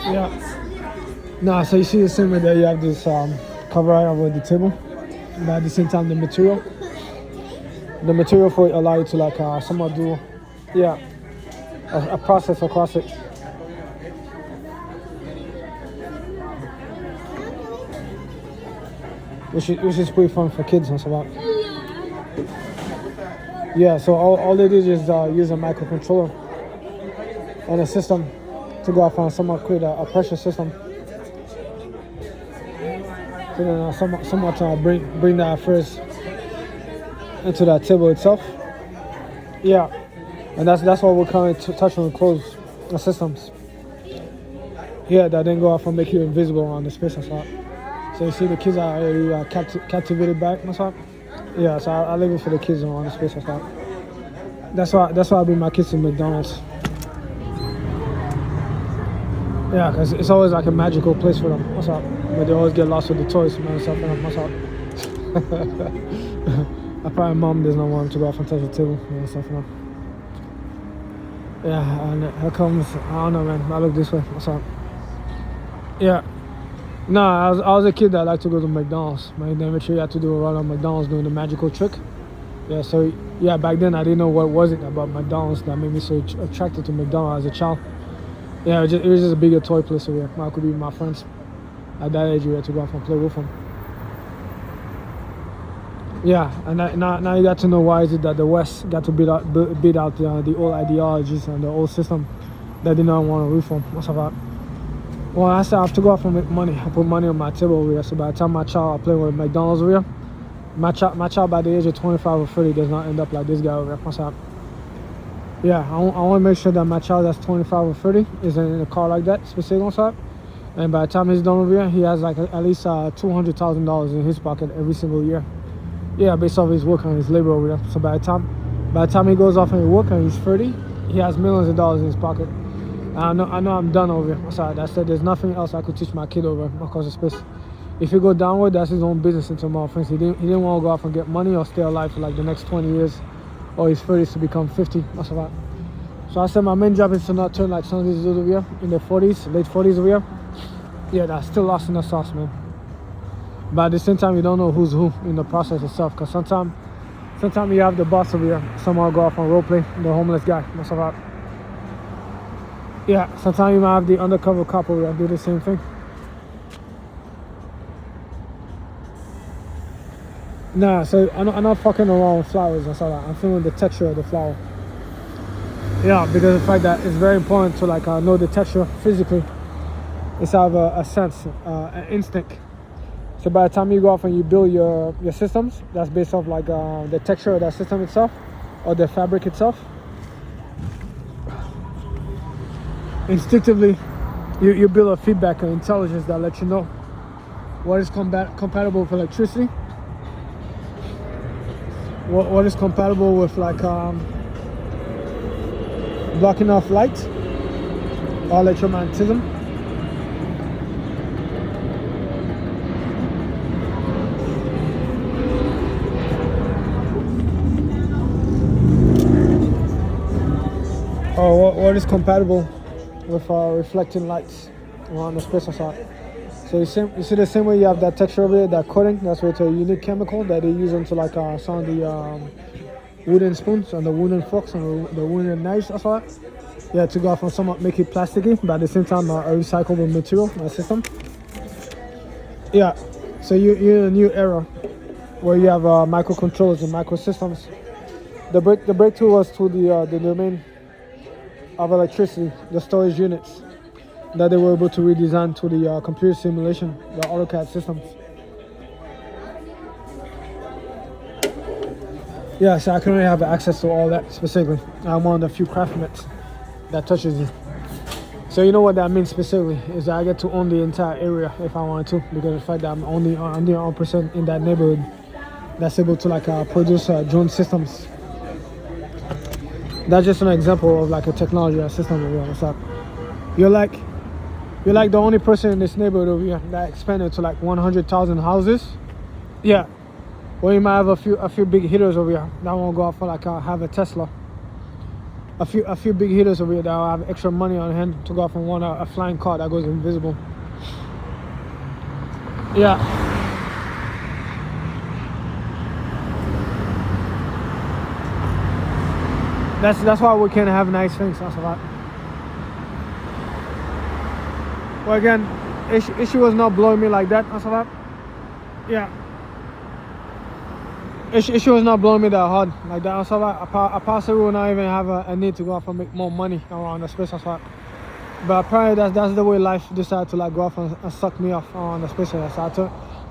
Yeah. Nah, so you see the same way that you have this cover eye over the table, but at the same time the material for it allow you to like somewhat do, yeah, a process across it. Which is pretty fun for kids and stuff. Yeah, so all they did is use a microcontroller and a system to go off and somewhat create a pressure system. So then somewhat bring that first into that table itself. Yeah, and that's what we're currently touching with closed systems. Yeah, that then go off and make you invisible on the space and stuff. So you see the kids are already captivated back and stuff. Yeah, so I leave it for the kids on the space and stuff. That's why I bring my kids to McDonald's. Yeah, because it's always like a magical place for them. What's up? But they always get lost with the toys, man. What's up, man? What's up? I probably mom does not want them to go off and touch the table, and stuff, you know. Yeah, and here comes, I don't know, man. I look this way. What's up? Yeah. Nah, I was a kid that liked to go to McDonald's. My name sure you had to do a run on McDonald's doing the magical trick. Yeah, so yeah, back then I didn't know what was it about McDonald's that made me so attracted to McDonald's as a child. Yeah, it was just a bigger toy place over here. I could be with my friends. At that age, we had to go off and play with them. Yeah, and now you got to know why is it that the West got to beat out the old ideologies and the old system that they didn't want to reform. What's about? Well, I said I have to go off and make money. I put money on my table over here. So by the time my child I play with McDonald's over here, my child by the age of 25 or 30 does not end up like this guy over here. What's up? Yeah, I want to make sure that my child that's 25 or 30 is in a car like that, specifically on top. And by the time he's done over here, he has like at least $200,000 in his pocket every single year. Yeah, based off his work and his labor over there. So by the time he goes off and work and he's 30, he has millions of dollars in his pocket. I know I'm done over here. Sorry, I said there's nothing else I could teach my kid over across the space. If he go downward, that's his own business until more things. He didn't want to go off and get money or stay alive for like the next 20 years or his 30s to become 50. That's a lot. So I said my main job is to not turn like some of these dudes over here in their 40s, late 40s over here. Yeah, that's still lost in the sauce, man. But at the same time, you don't know who's who in the process itself. Because sometimes you have the boss over here. Someone go off and role play the homeless guy. That's a lot. Yeah, sometimes you might have the undercover cop over here do the same thing. Nah, so I'm not fucking around with flowers and stuff like that. I'm feeling the texture of the flower. Yeah, because of the fact that it's very important to like know the texture physically. It's have a sense, an instinct. So by the time you go off and you build your systems, that's based off like the texture of that system itself or the fabric itself. Instinctively, you build a feedback and intelligence that lets you know what is compatible with electricity, what is compatible with like blocking off light or electromagnetism. Or what is compatible with reflecting lights on the space outside. So you see the same way you have that texture over there, that coating, that's where it's a unique chemical that they use into like some of the wooden spoons and the wooden forks and the wooden knives outside. Yeah, to go off and somewhat make it plasticky, but at the same time a recyclable material system. Yeah, so you're in a new era where you have microcontrollers and microsystems. The breakthrough was to the domain of electricity, the storage units that they were able to redesign to the computer simulation, the AutoCAD systems. Yeah, so I can only have access to all that specifically. I'm one of the few craftsmen that touches it. So you know what that means specifically is that I get to own the entire area if I wanted to, because of the fact that I'm the only 1% in that neighborhood that's able to like produce drone systems. That's just an example of like a technology or system over here. What's up? You're like the only person in this neighborhood over here that expanded to like 100,000 houses. Yeah. Or you might have a few big hitters over here that won't go out for like have a Tesla. a few big hitters over here that will have extra money on hand to go off and want a flying car that goes invisible. Yeah. That's why we can't have nice things. That's a lot. Well, again, issue was not blowing me like that. That's a lot. Yeah. Issue was not blowing me that hard like that. That's a lot. I possibly will not even have a need to go off and make more money around the space. That's a lot. But apparently that's the way life decided to like go off and suck me off on the space side.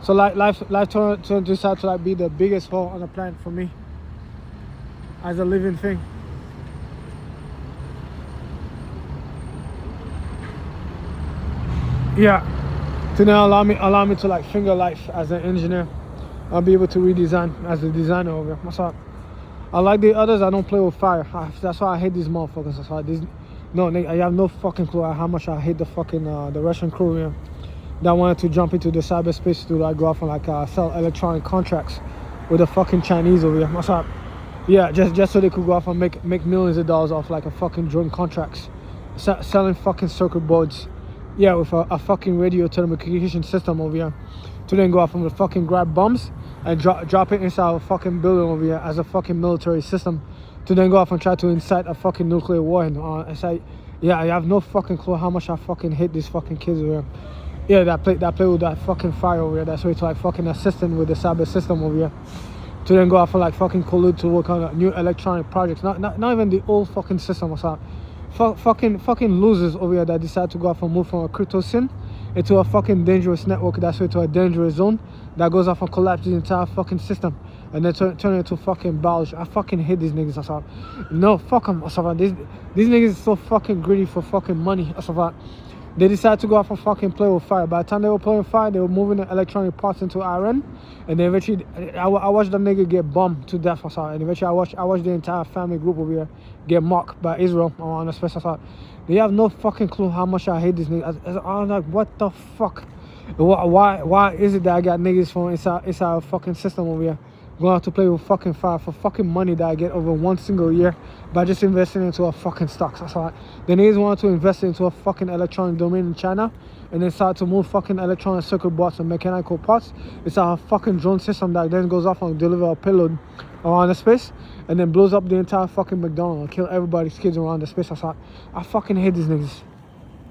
So like life turned to decide to like be the biggest hole on the planet for me as a living thing. Yeah, to now allow me to like finger life as an engineer. I'll be able to redesign as a designer over here. That's all. I like the others. I don't play with fire. That's why I hate these motherfuckers. That's why these. No, I have no fucking clue how much I hate the fucking the Russian crew here that wanted to jump into the cyberspace to like go off and like sell electronic contracts with the fucking Chinese over here. That's all. Yeah, just so they could go off and make millions of dollars off like a fucking drone contracts, selling fucking circuit boards. Yeah, with a fucking radio telecommunication system over here, to then go off and fucking grab bombs and drop it inside a fucking building over here as a fucking military system, to then go off and try to incite a fucking nuclear war. And it's like, yeah, I have no fucking clue how much I fucking hate these fucking kids over here. Yeah, that play with that fucking fire over here. That's way to like fucking assisting with the cyber system over here, to then go off and like fucking collude to work on new electronic projects. Not even the old fucking system or something. Fucking losers over here that decide to go off and move from a crypto scene into a fucking dangerous network that's way to a dangerous zone that goes off and collapses the entire fucking system and then turn it into fucking biology. I fucking hate these niggas. Asaf. No, fuck them. These niggas are so fucking greedy for fucking money. Asaf. They decided to go off and fucking play with fire. By the time they were playing with fire, they were moving the electronic parts into Iran, and then eventually I watched the nigga get bombed to death. And eventually I watched the entire family group over here get mocked by Israel on the space. They have no fucking clue how much I hate these niggas. I'm like, what the fuck? Why is it that I got niggas from inside a fucking system over here going out to play with fucking fire for fucking money that I get over one single year by just investing into a fucking stocks? That's all. The niggas wanted to invest into a fucking electronic domain in China and then start to move fucking electronic circuit boards and mechanical parts. It's a fucking drone system that then goes off and deliver a payload around the space and then blows up the entire fucking McDonald's and kill everybody's kids around the space. I fucking hate these niggas.